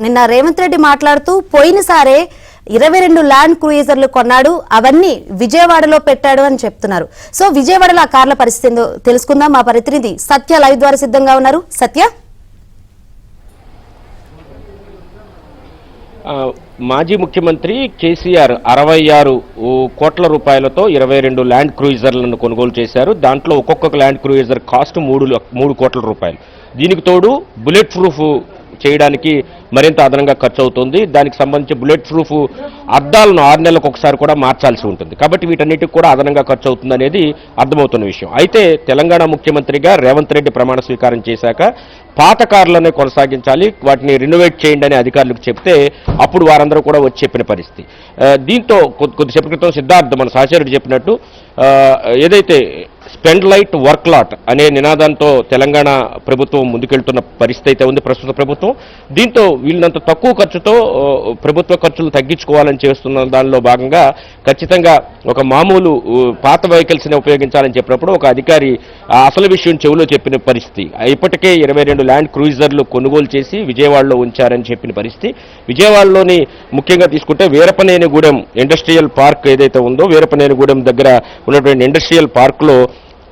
నిన్న రేవంత్ రెడ్డి మాట్లాడుతూ పోయినసారే 22 ల్యాండ్ క్రూయిజర్లు కొన్నాడు, అవన్నీ విజయవాడలో పెట్టాడు అని చెప్తున్నారు. సో విజయవాడలో ఆ కార్ల పరిస్థితి ఏందో తెలుసుకుందాం. మా ప్రతినిధి సత్య లైవ్ ద్వారా సిద్ధంగా ఉన్నారు. సత్య, మాజీ ముఖ్యమంత్రి కేసీఆర్ 66 కోట్ల రూపాయలతో 22 ల్యాండ్ క్రూయిజర్లను కొనుగోలు చేశారు. దాంట్లో ఒక్కొక్క ల్యాండ్ క్రూయిజర్ కాస్ట్ 3 కోట్ల రూపాయలు. దీనికి తోడు బుల్లెట్ ప్రూఫ్ చేయడానికి మరింత అదనంగా ఖర్చు అవుతుంది. దానికి సంబంధించి బుల్లెట్ ప్రూఫ్ అద్దాలను 6 నెలలకు ఒకసారి కూడా మార్చాల్సి ఉంటుంది. కాబట్టి వీటన్నిటికి కూడా అదనంగా ఖర్చు అవుతుంది అనేది అర్థమవుతున్న విషయం. అయితే తెలంగాణ ముఖ్యమంత్రిగా రేవంత్ రెడ్డి ప్రమాణ స్వీకారం చేశాక పాత కార్లనే కొనసాగించాలి, వాటిని రినోవేట్ చేయండి అని అధికారులకు చెప్తే అప్పుడు వారందరూ కూడా వచ్చి చెప్పిన పరిస్థితి. దీంతో కొద్దిసేపటి క్రితం సిద్ధార్థ్ మన సహచరుడు చెప్పినట్టు ఏదైతే స్పెండ్ లైట్ వర్క్ లాట్ అనే నినాదంతో తెలంగాణ ప్రభుత్వం ముందుకెళ్తున్న పరిస్థితి అయితే ఉంది ప్రస్తుత ప్రభుత్వం. దీంతో వీళ్ళంత తక్కువ ఖర్చుతో ప్రభుత్వ ఖర్చులు తగ్గించుకోవాలని చేస్తున్న దానిలో భాగంగా ఖచ్చితంగా ఒక మామూలు పాత వెహికల్స్ని ఉపయోగించాలని చెప్పినప్పుడు ఒక అధికారి అసలు విషయం చెవిలో చెప్పిన పరిస్థితి. ఇప్పటికే 22 ల్యాండ్ క్రూయిజర్లు కొనుగోలు చేసి విజయవాడలో ఉంచారని చెప్పిన పరిస్థితి. విజయవాడలోని ముఖ్యంగా తీసుకుంటే వీరపనేనిగూడెం ఇండస్ట్రియల్ పార్క్ ఏదైతే ఉందో, వీరపనేనిగూడెం దగ్గర ఉన్నటువంటి ఇండస్ట్రియల్ పార్క్లో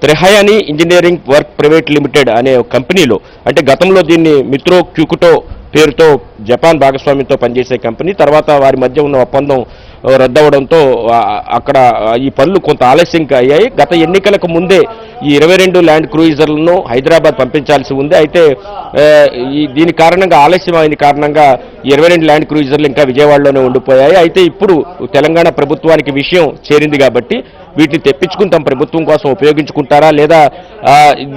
త్రిహయాని ఇంజనీరింగ్ వర్క్ ప్రైవేట్ లిమిటెడ్ అనే కంపెనీలో, అంటే గతంలో దీన్ని మిత్రో క్యూకుటో పేరుతో జపాన్ భాగస్వామ్యంతో పనిచేసే కంపెనీ, తర్వాత వారి మధ్య ఉన్న ఒప్పందం రద్దవడంతో అక్కడ ఈ పనులు కొంత ఆలస్యంగా అయ్యాయి. గత ఎన్నికలకు ముందే ఈ 22 ల్యాండ్ క్రూయిజర్లను హైదరాబాద్ పంపించాల్సి ఉంది. అయితే దీని కారణంగా ఆలస్యం అయిన కారణంగా 22 ల్యాండ్ క్రూయిజర్లు ఇంకా విజయవాడలోనే ఉండిపోయాయి. అయితే ఇప్పుడు తెలంగాణ ప్రభుత్వానికి విషయం చేరింది కాబట్టి వీటిని తెప్పించుకుని తమ ప్రభుత్వం కోసం ఉపయోగించుకుంటారా లేదా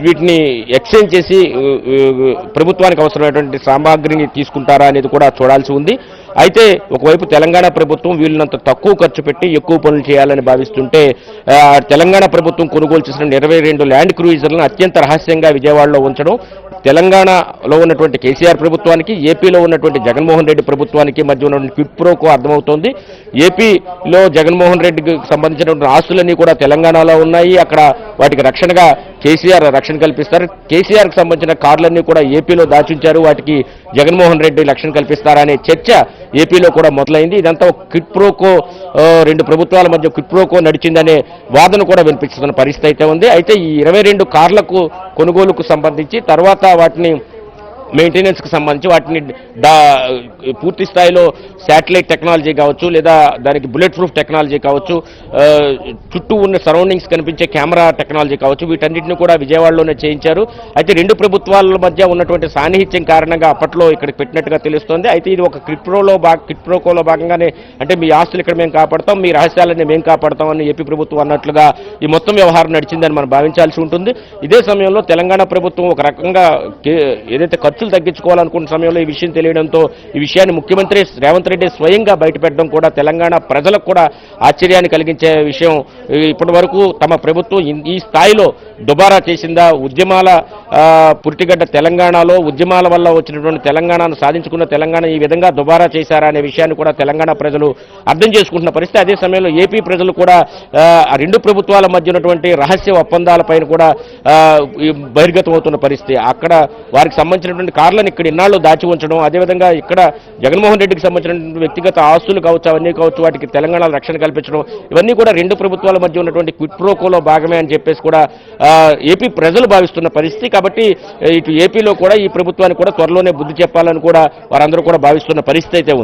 వీటిని ఎక్స్చేంజ్ చేసి ప్రభుత్వానికి అవసరమైనటువంటి సామాగ్రిని తీసుకుంటారా అనేది కూడా చూడాల్సి ఉంది. అయితే ఒకవైపు తెలంగాణ ప్రభుత్వం వీళ్ళనంత తక్కువ ఖర్చు పెట్టి ఎక్కువ పనులు చేయాలని భావిస్తుంటే తెలంగాణ ప్రభుత్వం కొనుగోలు చేసిన 22 ల్యాండ్ క్రూయిజర్లను అత్యంత రహస్యంగా విజయవాడలో ఉంచడం తెలంగాణలో ఉన్నటువంటి కేసీఆర్ ప్రభుత్వానికి, ఏపీలో ఉన్నటువంటి జగన్మోహన్ రెడ్డి ప్రభుత్వానికి మధ్య ఉన్నటువంటి క్విడ్ ప్రోకో అర్థమవుతోంది. ఏపీలో జగన్మోహన్ రెడ్డికి సంబంధించినటువంటి ఆస్తులన్నీ కూడా తెలంగాణలో ఉన్నాయి. అక్కడ వాటికి రక్షణగా కేసీఆర్ రక్షణ కల్పిస్తారు. కేసీఆర్కి సంబంధించిన కార్లన్నీ కూడా ఏపీలో దాచుంచారు, వాటికి జగన్మోహన్ రెడ్డి రక్షణ కల్పిస్తారనే చర్చ ఏపీలో కూడా మొదలైంది. ఇదంతా ఒక క్విడ్ ప్రోకో, రెండు ప్రభుత్వాల మధ్య క్విడ్ ప్రోకో నడిచిందనే వాదన కూడా వినిపిస్తున్న పరిస్థితి అయితే ఉంది. అయితే ఈ 22 కార్లకు కొనుగోలుకు సంబంధించి తర్వాత వాటిని మెయింటెనెన్స్కి సంబంధించి వాటిని పూర్తి స్థాయిలో శాటిలైట్ టెక్నాలజీ కావచ్చు, లేదా దానికి బుల్లెట్ ప్రూఫ్ టెక్నాలజీ కావచ్చు, చుట్టూ ఉన్న సరౌండింగ్స్ కనిపించే కెమెరా టెక్నాలజీ కావచ్చు, వీటన్నిటిని కూడా విజయవాడలోనే చేయించారు. అయితే రెండు ప్రభుత్వాల మధ్య ఉన్నటువంటి సాన్నిహిత్యం కారణంగా అప్పట్లో ఇక్కడికి పెట్టినట్టుగా తెలుస్తోంది. అయితే ఇది ఒక క్విడ్ ప్రోకోలో భాగంగానే, అంటే మీ ఆస్తులు ఇక్కడ మేము కాపాడతాం, మీ రహస్యాలన్నీ మేము కాపాడతాం అని ఏపీ ప్రభుత్వం అన్నట్లుగా ఈ మొత్తం వ్యవహారం నడిచిందని మనం భావించాల్సి ఉంటుంది. ఇదే సమయంలో తెలంగాణ ప్రభుత్వం ఒక రకంగా ఏదైతే ఖర్చులు తగ్గించుకోవాలనుకున్న సమయంలో ఈ విషయం తెలియడంతో ఈ విషయాన్ని ముఖ్యమంత్రి రేవంత్ రెడ్డి స్వయంగా బయటపెట్టడం కూడా తెలంగాణ ప్రజలకు కూడా ఆశ్చర్యాన్ని కలిగించే విషయం. ఇప్పటి వరకు తమ ప్రభుత్వం ఈ స్థాయిలో దుబారా చేసిందా, ఉద్యమాల పురిటిగడ్డ తెలంగాణలో ఉద్యమాల వల్ల వచ్చినటువంటి తెలంగాణను సాధించుకున్న తెలంగాణ ఈ విధంగా దుబారా చేశారా అనే విషయాన్ని కూడా తెలంగాణ ప్రజలు అర్థం చేసుకుంటున్న పరిస్థితి. అదే సమయంలో ఏపీ ప్రజలు కూడా రెండు ప్రభుత్వాల మధ్య ఉన్నటువంటి రహస్య ఒప్పందాలపైన కూడా బహిర్గతం అవుతున్న పరిస్థితి. అక్కడ వారికి సంబంధించినటువంటి కార్లను ఇక్కడ ఇన్నాళ్ళు దాచి ఉంచడం, అదేవిధంగా ఇక్కడ జగన్మోహన్ రెడ్డికి సంబంధించినటువంటి వ్యక్తిగత ఆస్తులు కావచ్చు, అవన్నీ కావచ్చు, వాటికి తెలంగాణ రక్షణ కల్పించడం, ఇవన్నీ కూడా రెండు ప్రభుత్వాల మధ్య ఉన్నటువంటి క్విడ్ ప్రోకోలో భాగమే అని చెప్పేసి కూడా ఏపీ ప్రజలు భావిస్తున్న పరిస్థితి. కాబట్టి ఇటు ఏపీలో కూడా ఈ ప్రభుత్వానికి కూడా త్వరలోనే బుద్ధి చెప్పాలని కూడా వారందరూ కూడా భావిస్తున్న పరిస్థితి అయితే ఉంది.